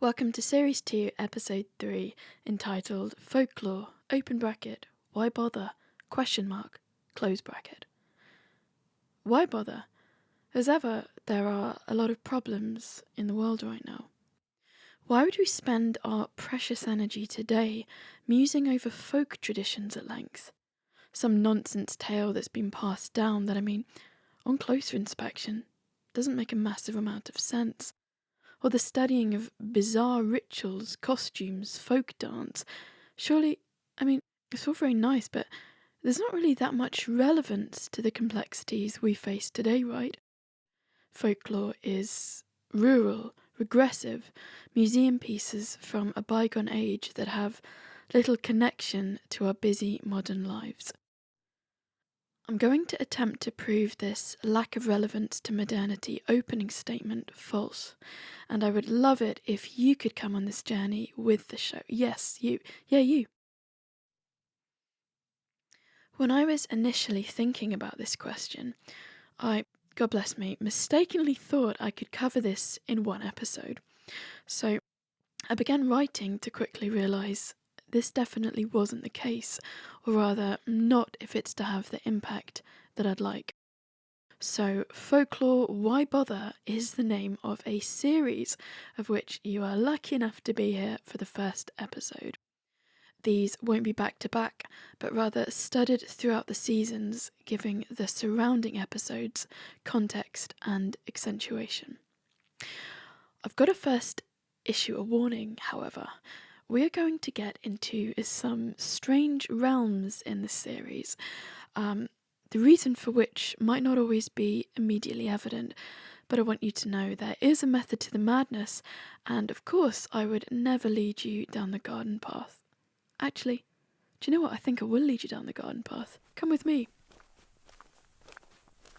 Welcome to Series 2, Episode 3, entitled Folklore, open bracket, why bother, question mark, close bracket. Why bother? As ever, there are a lot of problems in the world right now. Why would we spend our precious energy today musing over folk traditions at length? Some nonsense tale that's been passed down that, on closer inspection, doesn't make a massive amount of sense. Or the studying of bizarre rituals, costumes, folk dance. Surely, it's all very nice, but there's not really that much relevance to the complexities we face today, right? Folklore is rural, regressive, museum pieces from a bygone age that have little connection to our busy modern lives. I'm going to attempt to prove this lack of relevance to modernity opening statement false, and I would love it if you could come on this journey with the show. Yes, you. Yeah, you. When I was initially thinking about this question, I, God bless me, mistakenly thought I could cover this in one episode. So I began writing to quickly realise this definitely wasn't the case, or rather, not if it's to have the impact that I'd like. So, Folklore, Why Bother is the name of a series of which you are lucky enough to be here for the first episode. These won't be back to back, but rather studded throughout the seasons, giving the surrounding episodes context and accentuation. I've got to first issue a warning, however. We are going to get into some strange realms in this series, the reason for which might not always be immediately evident, but I want you to know there is a method to the madness, and of course I would never lead you down the garden path. Actually, do you know what? I think I will lead you down the garden path. Come with me.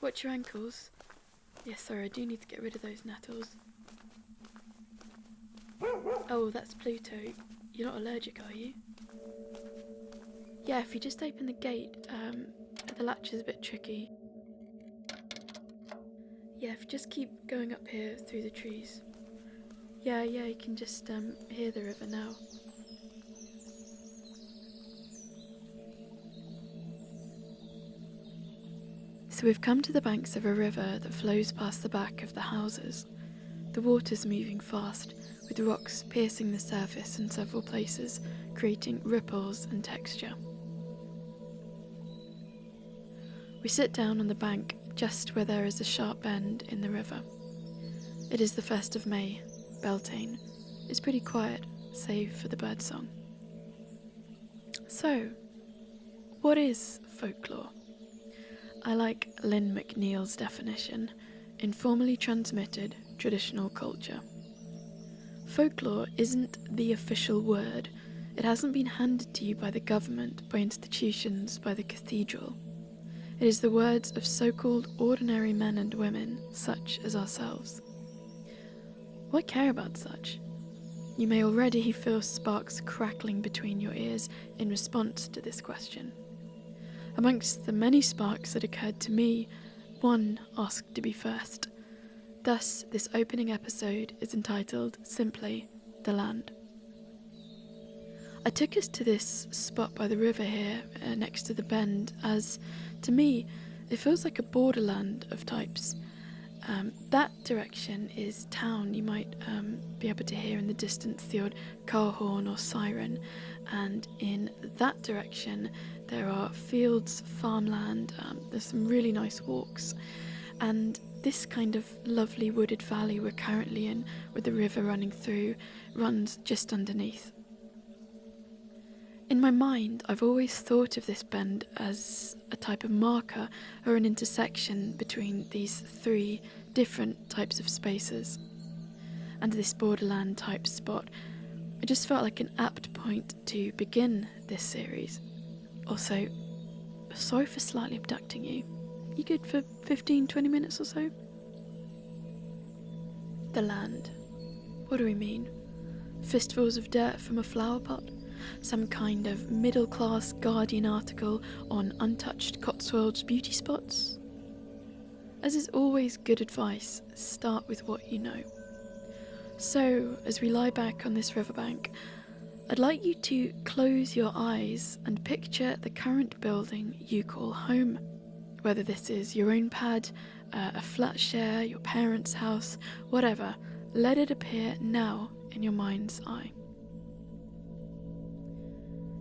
Watch your ankles. Yes, sorry, I do need to get rid of those nettles. Oh, that's Pluto. You're not allergic, are you? Yeah, if you just open the gate, the latch is a bit tricky. Yeah, if you just keep going up here through the trees. Yeah, you can just hear the river now. So we've come to the banks of a river that flows past the back of the houses. The water's moving fast, with rocks piercing the surface in several places, creating ripples and texture. We sit down on the bank just where there is a sharp bend in the river. It is the 1st of May, Beltane. It's pretty quiet, save for the birdsong. So, what is folklore? I like Lynn McNeil's definition: informally transmitted traditional culture. Folklore isn't the official word. It hasn't been handed to you by the government, by institutions, by the cathedral. It is the words of so-called ordinary men and women, such as ourselves. Why care about such? You may already feel sparks crackling between your ears in response to this question. Amongst the many sparks that occurred to me, one asked to be first. Thus, this opening episode is entitled simply The Land. I took us to this spot by the river here, next to the bend, as, to me, it feels like a borderland of types. That direction is town. You might be able to hear in the distance the odd car horn or siren, and in that direction there are fields, farmland, there's some really nice walks, and this kind of lovely wooded valley we're currently in, with the river running through, runs just underneath. In my mind, I've always thought of this bend as a type of marker or an intersection between these three different types of spaces. And this borderland type spot, it just felt like an apt point to begin this series. Also, sorry for slightly abducting you. You good for 15-20 minutes or so? The land. What do we mean? Fistfuls of dirt from a flower pot? Some kind of middle-class Guardian article on untouched Cotswolds beauty spots? As is always good advice, start with what you know. So, as we lie back on this riverbank, I'd like you to close your eyes and picture the current building you call home. Whether this is your own pad, a flat share, your parents' house, whatever, let it appear now in your mind's eye.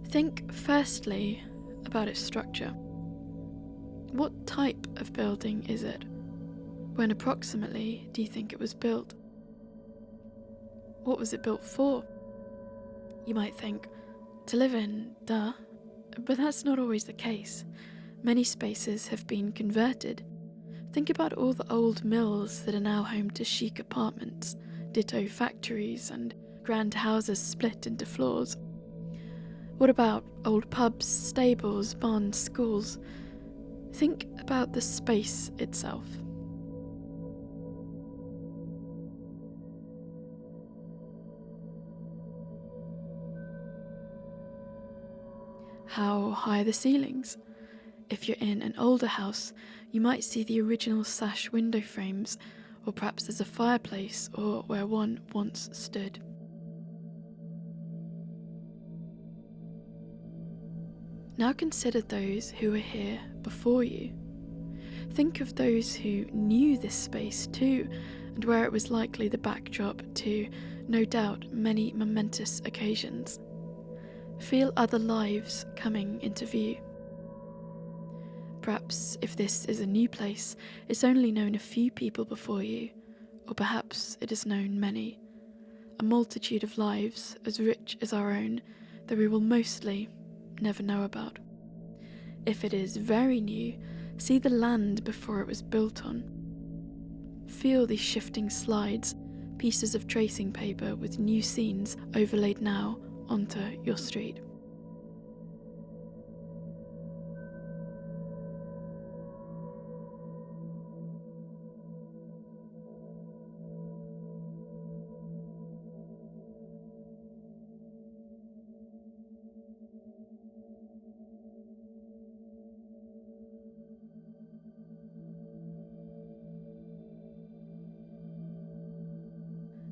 Think firstly about its structure. What type of building is it? When approximately do you think it was built? What was it built for? You might think, to live in, duh, but that's not always the case. Many spaces have been converted. Think about all the old mills that are now home to chic apartments, ditto factories, and grand houses split into floors. What about old pubs, stables, barns, schools? Think about the space itself. How high are the ceilings? If you're in an older house, you might see the original sash window frames, or perhaps there's a fireplace or where one once stood. Now consider those who were here before you. Think of those who knew this space too, and where it was likely the backdrop to, no doubt, many momentous occasions. Feel other lives coming into view. Perhaps if this is a new place, it's only known a few people before you, or perhaps it has known many. A multitude of lives as rich as our own that we will mostly never know about. If it is very new, see the land before it was built on. Feel these shifting slides, pieces of tracing paper with new scenes overlaid now onto your street.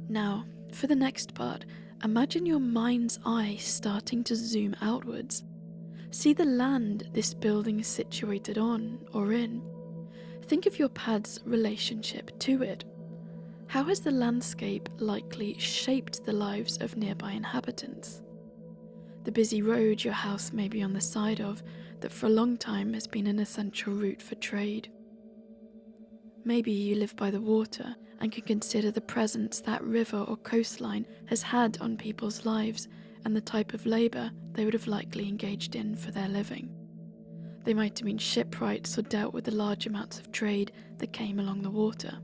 Now, for the next part, imagine your mind's eye starting to zoom outwards. See the land this building is situated on or in. Think of your pad's relationship to it. How has the landscape likely shaped the lives of nearby inhabitants? The busy road your house may be on the side of that for a long time has been an essential route for trade. Maybe you live by the water and can consider the presence that river or coastline has had on people's lives and the type of labour they would have likely engaged in for their living. They might have been shipwrights or dealt with the large amounts of trade that came along the water.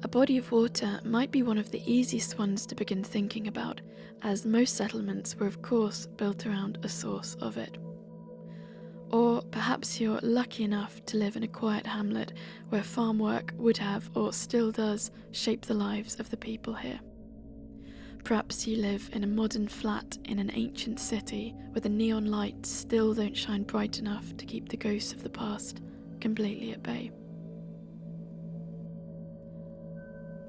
A body of water might be one of the easiest ones to begin thinking about, as most settlements were of course built around a source of it. Or perhaps you're lucky enough to live in a quiet hamlet where farm work would have, or still does, shape the lives of the people here. Perhaps you live in a modern flat in an ancient city where the neon lights still don't shine bright enough to keep the ghosts of the past completely at bay.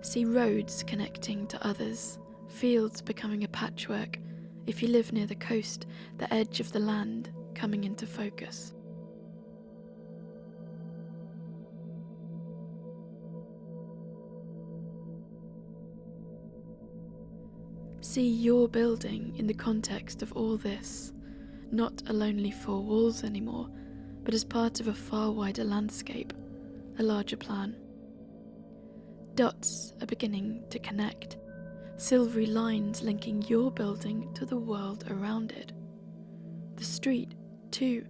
See roads connecting to others, fields becoming a patchwork. If you live near the coast, the edge of the land coming into focus. See your building in the context of all this, not a lonely four walls anymore, but as part of a far wider landscape, a larger plan. Dots are beginning to connect, silvery lines linking your building to the world around it. The street, too,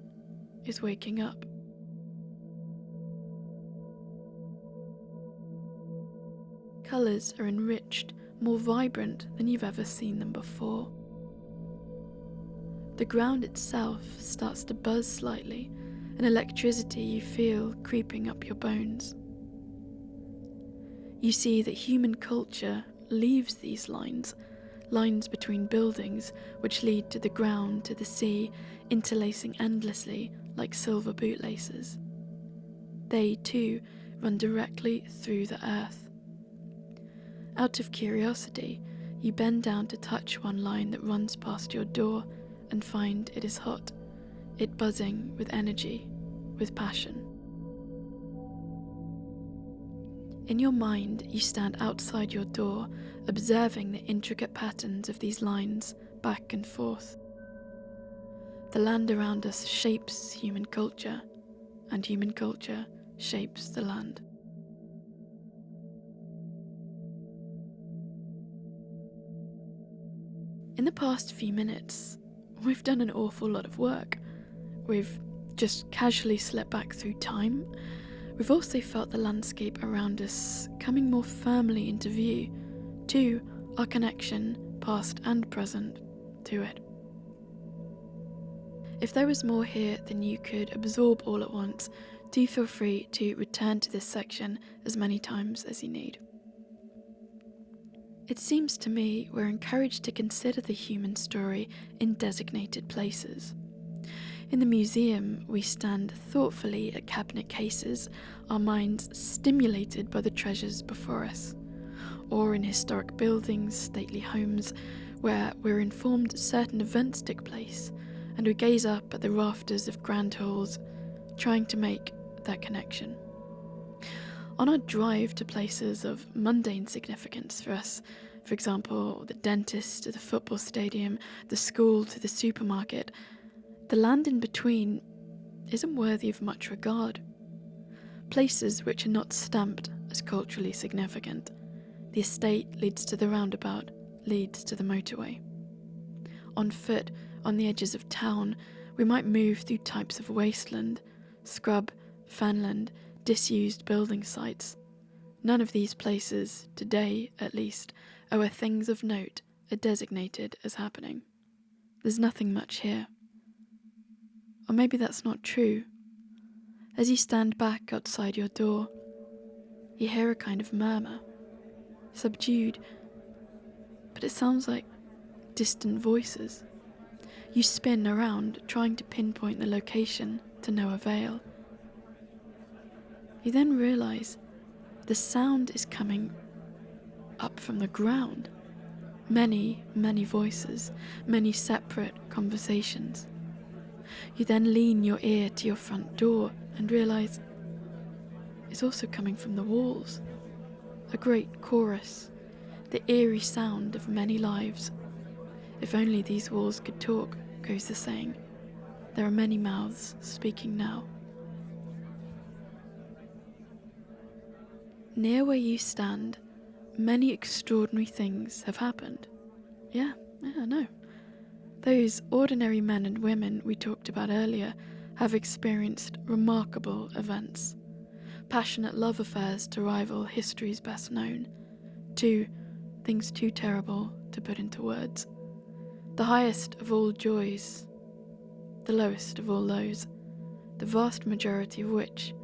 is waking up. Colours are enriched, more vibrant than you've ever seen them before. The ground itself starts to buzz slightly, an electricity you feel creeping up your bones. You see that human culture leaves these lines between buildings which lead to the ground, to the sea, interlacing endlessly like silver bootlaces. They, too, run directly through the earth. Out of curiosity, you bend down to touch one line that runs past your door and find it is hot, it buzzing with energy, with passion. In your mind, you stand outside your door, observing the intricate patterns of these lines back and forth. The land around us shapes human culture, and human culture shapes the land. In the past few minutes, we've done an awful lot of work. We've just casually slipped back through time. We've also felt the landscape around us coming more firmly into view, to our connection, past and present, to it. If there was more here than you could absorb all at once, do feel free to return to this section as many times as you need. It seems to me we're encouraged to consider the human story in designated places. In the museum, we stand thoughtfully at cabinet cases, our minds stimulated by the treasures before us. Or in historic buildings, stately homes, where we're informed certain events took place, and we gaze up at the rafters of grand halls, trying to make that connection. On our drive to places of mundane significance for us, for example, the dentist to the football stadium, the school to the supermarket, the land in between isn't worthy of much regard. Places which are not stamped as culturally significant. The estate leads to the roundabout, leads to the motorway. On foot, on the edges of town, we might move through types of wasteland, scrub, fenland, disused building sites. None of these places, today at least, are where things of note are designated as happening. There's nothing much here. Or maybe that's not true. As you stand back outside your door, you hear a kind of murmur, subdued, but it sounds like distant voices. You spin around, trying to pinpoint the location, to no avail. You then realise the sound is coming up from the ground. Many, many voices, many separate conversations. You then lean your ear to your front door and realise it's also coming from the walls. A great chorus, the eerie sound of many lives. If only these walls could talk, goes the saying. There are many mouths speaking now. Near where you stand, many extraordinary things have happened. Yeah, I know. Those ordinary men and women we talked about earlier have experienced remarkable events. Passionate love affairs to rival history's best known. Things too terrible to put into words. The highest of all joys, the lowest of all lows, the vast majority of which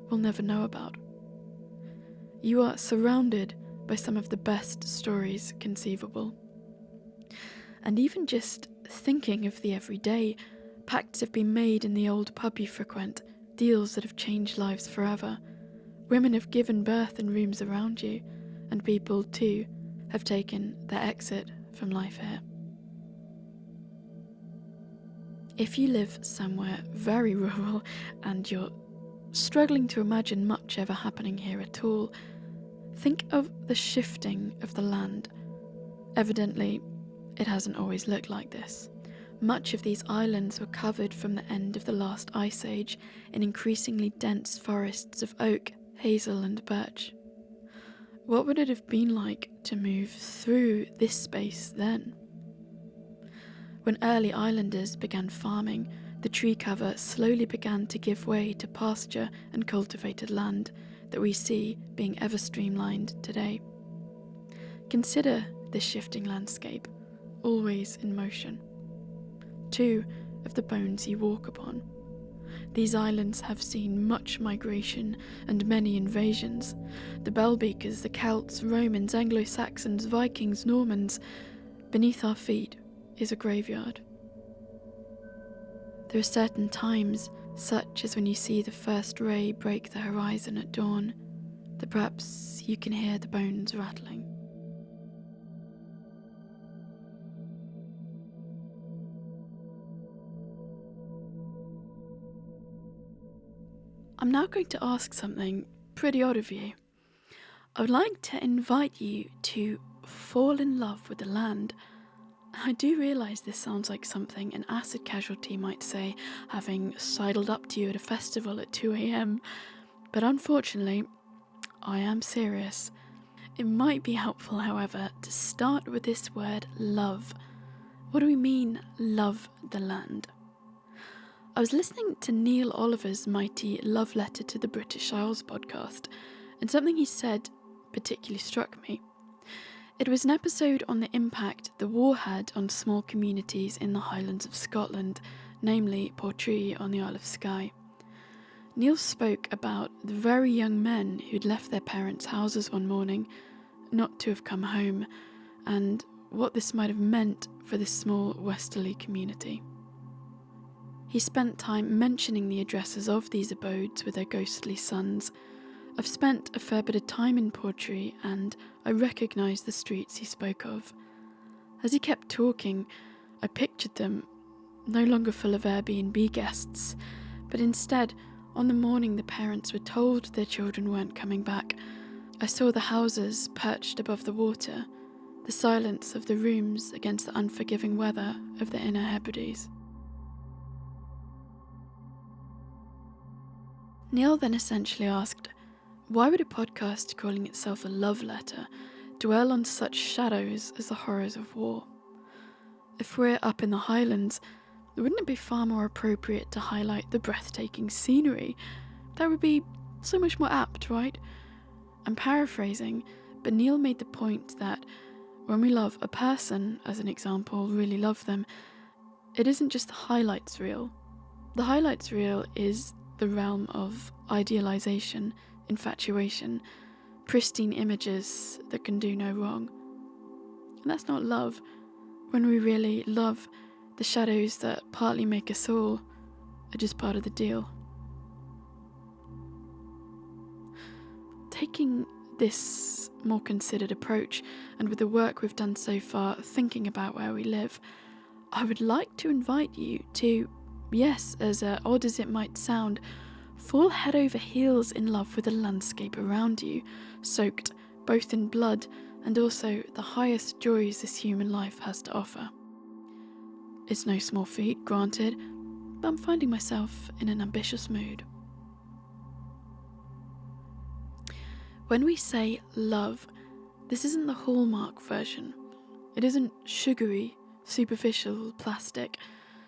we'll never know about. You are surrounded by some of the best stories conceivable. And even just thinking of the everyday, pacts have been made in the old pub you frequent, deals that have changed lives forever. Women have given birth in rooms around you, and people, too, have taken their exit from life here. If you live somewhere very rural and you're struggling to imagine much ever happening here at all, think of the shifting of the land. Evidently, it hasn't always looked like this. Much of these islands were covered from the end of the last ice age in increasingly dense forests of oak, hazel and birch. What would it have been like to move through this space then? When early islanders began farming, the tree cover slowly began to give way to pasture and cultivated land that we see being ever streamlined today. Consider this shifting landscape, always in motion. 2 of the bones you walk upon. These islands have seen much migration and many invasions. The Bellbeakers, the Celts, Romans, Anglo-Saxons, Vikings, Normans. Beneath our feet is a graveyard. There are certain times, such as when you see the first ray break the horizon at dawn, that perhaps you can hear the bones rattling. I'm now going to ask something pretty odd of you. I would like to invite you to fall in love with the land. I do realise this sounds like something an acid casualty might say, having sidled up to you at a festival at 2 a.m, but unfortunately, I am serious. It might be helpful, however, to start with this word love. What do we mean, love the land? I was listening to Neil Oliver's mighty Love Letter to the British Isles podcast, and something he said particularly struck me. It was an episode on the impact the war had on small communities in the Highlands of Scotland, namely Portree on the Isle of Skye. Neil spoke about the very young men who'd left their parents' houses one morning, not to have come home, and what this might have meant for this small westerly community. He spent time mentioning the addresses of these abodes with their ghostly sons. I've spent a fair bit of time in Portree, and I recognised the streets he spoke of. As he kept talking, I pictured them no longer full of Airbnb guests, but instead, on the morning the parents were told their children weren't coming back, I saw the houses perched above the water, the silence of the rooms against the unforgiving weather of the Inner Hebrides. Neil then essentially asked, why would a podcast calling itself a love letter dwell on such shadows as the horrors of war? If we're up in the Highlands, wouldn't it be far more appropriate to highlight the breathtaking scenery? That would be so much more apt, right? I'm paraphrasing, but Neil made the point that when we love a person, as an example, really love them, it isn't just the highlights reel. The highlights reel is the realm of idealization, infatuation, pristine images that can do no wrong. And that's not love. When we really love, the shadows that partly make us all are just part of the deal. Taking this more considered approach, and with the work we've done so far thinking about where we live, I would like to invite you to, yes, as odd as it might sound, fall head over heels in love with the landscape around you, soaked both in blood and also the highest joys this human life has to offer. It's no small feat, granted, but I'm finding myself in an ambitious mood. When we say love, this isn't the Hallmark version. It isn't sugary, superficial, plastic.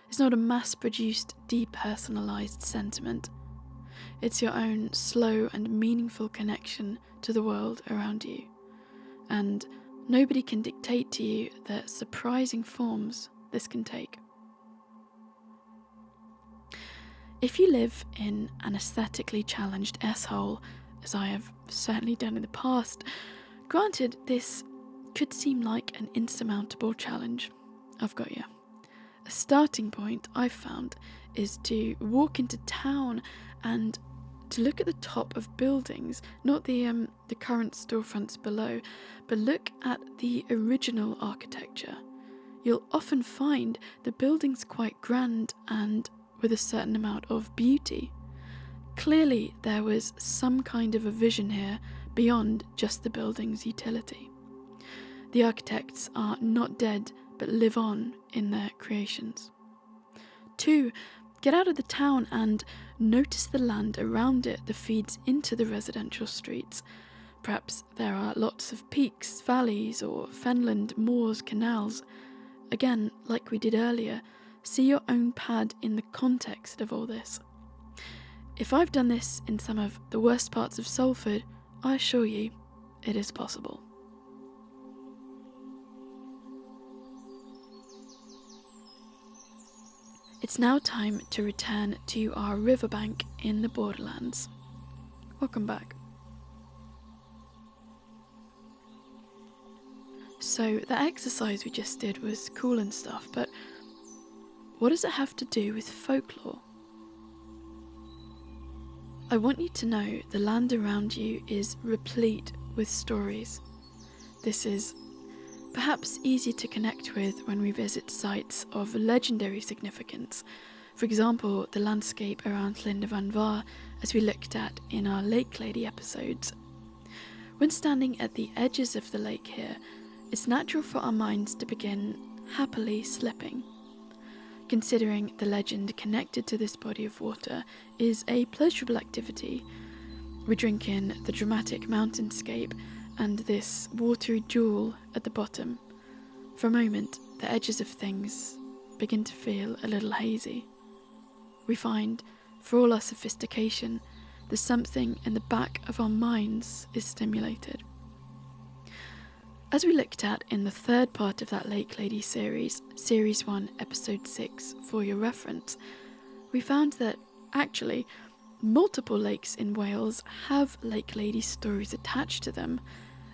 It's not a mass-produced, depersonalised sentiment. It's your own slow and meaningful connection to the world around you. And nobody can dictate to you the surprising forms this can take. If you live in an aesthetically challenged S-hole, as I have certainly done in the past, granted this could seem like an insurmountable challenge. I've got you. A starting point I've found is to walk into town and to look at the top of buildings, not the current storefronts below, but look at the original architecture. You'll often find the buildings quite grand and with a certain amount of beauty. Clearly there was some kind of a vision here beyond just the building's utility. The architects are not dead but live on in their creations. 2. Get out of the town and notice the land around it that feeds into the residential streets. Perhaps there are lots of peaks, valleys, or fenland, moors, canals. Again, like we did earlier, see your own pad in the context of all this. If I've done this in some of the worst parts of Salford, I assure you, it is possible. It's now time to return to our riverbank in the Borderlands. Welcome back. So the exercise we just did was cool and stuff, but what does it have to do with folklore? I want you to know the land around you is replete with stories. This is perhaps easy to connect with when we visit sites of legendary significance. For example, the landscape around Llyn y Fan Fawr as we looked at in our Lake Lady episodes. When standing at the edges of the lake here, it's natural for our minds to begin happily slipping. Considering the legend connected to this body of water is a pleasurable activity, we drink in the dramatic mountainscape and this watery jewel at the bottom. For a moment, the edges of things begin to feel a little hazy. We find, for all our sophistication, that something in the back of our minds is stimulated. As we looked at in the third part of that Lake Lady series, Series 1, Episode 6, for your reference, we found that, actually, multiple lakes in Wales have Lake Lady stories attached to them,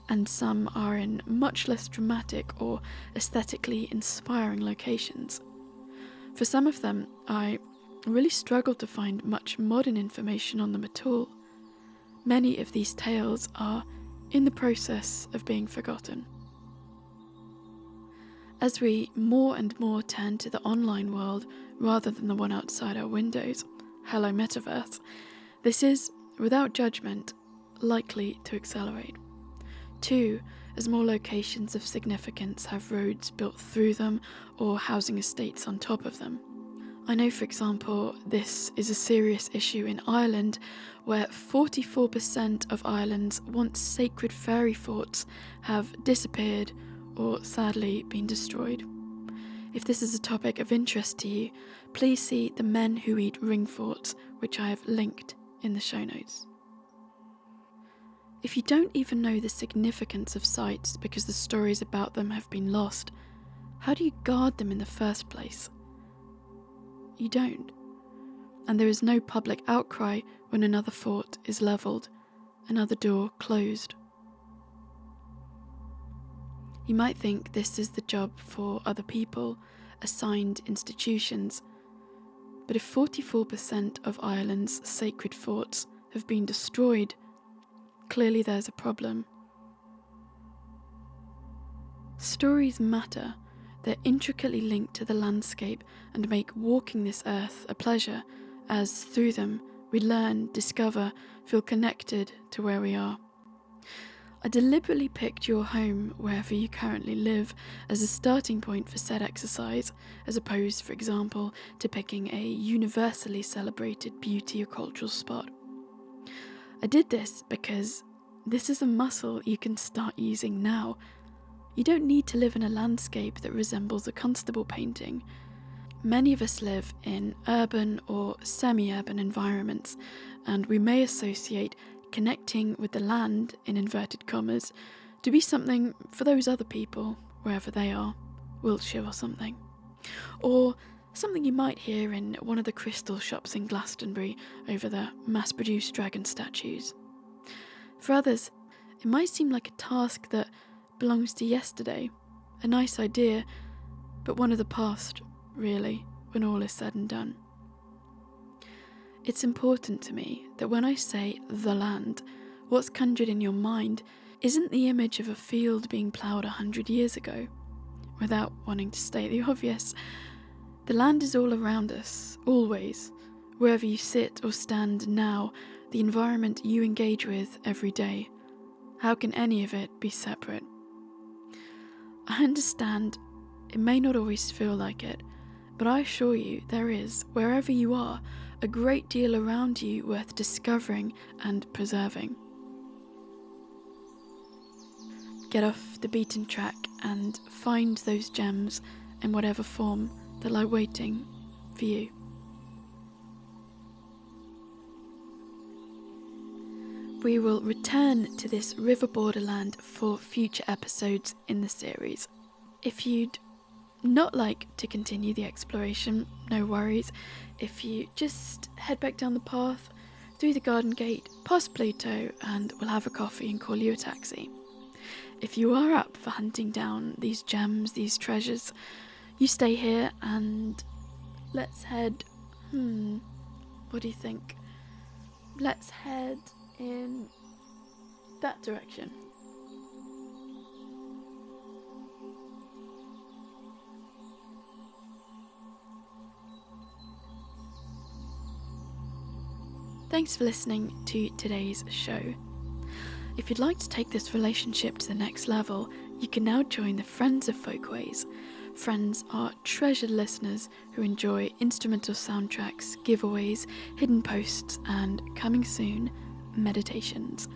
and some are in much less dramatic or aesthetically inspiring locations. For some of them, I really struggled to find much modern information on them at all. Many of these tales are in the process of being forgotten. As we more and more turn to the online world rather than the one outside our windows, hello metaverse, this is, without judgment, likely to accelerate. 2, as more locations of significance have roads built through them or housing estates on top of them. I know, for example, this is a serious issue in Ireland, where 44% of Ireland's once sacred fairy forts have disappeared or sadly been destroyed. If this is a topic of interest to you, please see The Men Who Eat Ring Forts, which I have linked in the show notes. If you don't even know the significance of sites because the stories about them have been lost, how do you guard them in the first place? You don't. And there is no public outcry when another fort is levelled, another door closed. You might think this is the job for other people, assigned institutions, but if 44% of Ireland's sacred forts have been destroyed, clearly there's a problem. Stories matter. They're intricately linked to the landscape and make walking this earth a pleasure, as through them we learn, discover, feel connected to where we are. I deliberately picked your home, wherever you currently live, as a starting point for said exercise, as opposed, for example, to picking a universally celebrated beauty or cultural spot. I did this because this is a muscle you can start using now. You don't need to live in a landscape that resembles a Constable painting. Many of us live in urban or semi-urban environments, and we may associate connecting with the land, in inverted commas, to be something for those other people, wherever they are, Wiltshire or something. Or something you might hear in one of the crystal shops in Glastonbury over the mass-produced dragon statues. For others, it might seem like a task that belongs to yesterday, a nice idea, but one of the past, really, when all is said and done. It's important to me that when I say the land, what's conjured in your mind isn't the image of a field being ploughed 100 years ago. Without wanting to state the obvious, the land is all around us, always, wherever you sit or stand now, the environment you engage with every day. How can any of it be separate? I understand it may not always feel like it, but I assure you there is, wherever you are, a great deal around you worth discovering and preserving. Get off the beaten track and find those gems in whatever form that lie waiting for you. We will return to this river borderland for future episodes in the series. If you'd not like to continue the exploration, no worries. If you just head back down the path, through the garden gate, past Pluto, and we'll have a coffee and call you a taxi. If you are up for hunting down these gems, these treasures, you stay here and let's head... what do you think? Let's head in that direction. Thanks for listening to today's show. If you'd like to take this relationship to the next level, you can now join the Friends of Folkways. Friends are treasured listeners who enjoy instrumental soundtracks, giveaways, hidden posts, and, coming soon, meditations.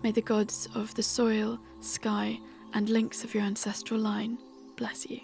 May the gods of the soil, sky, and links of your ancestral line bless you.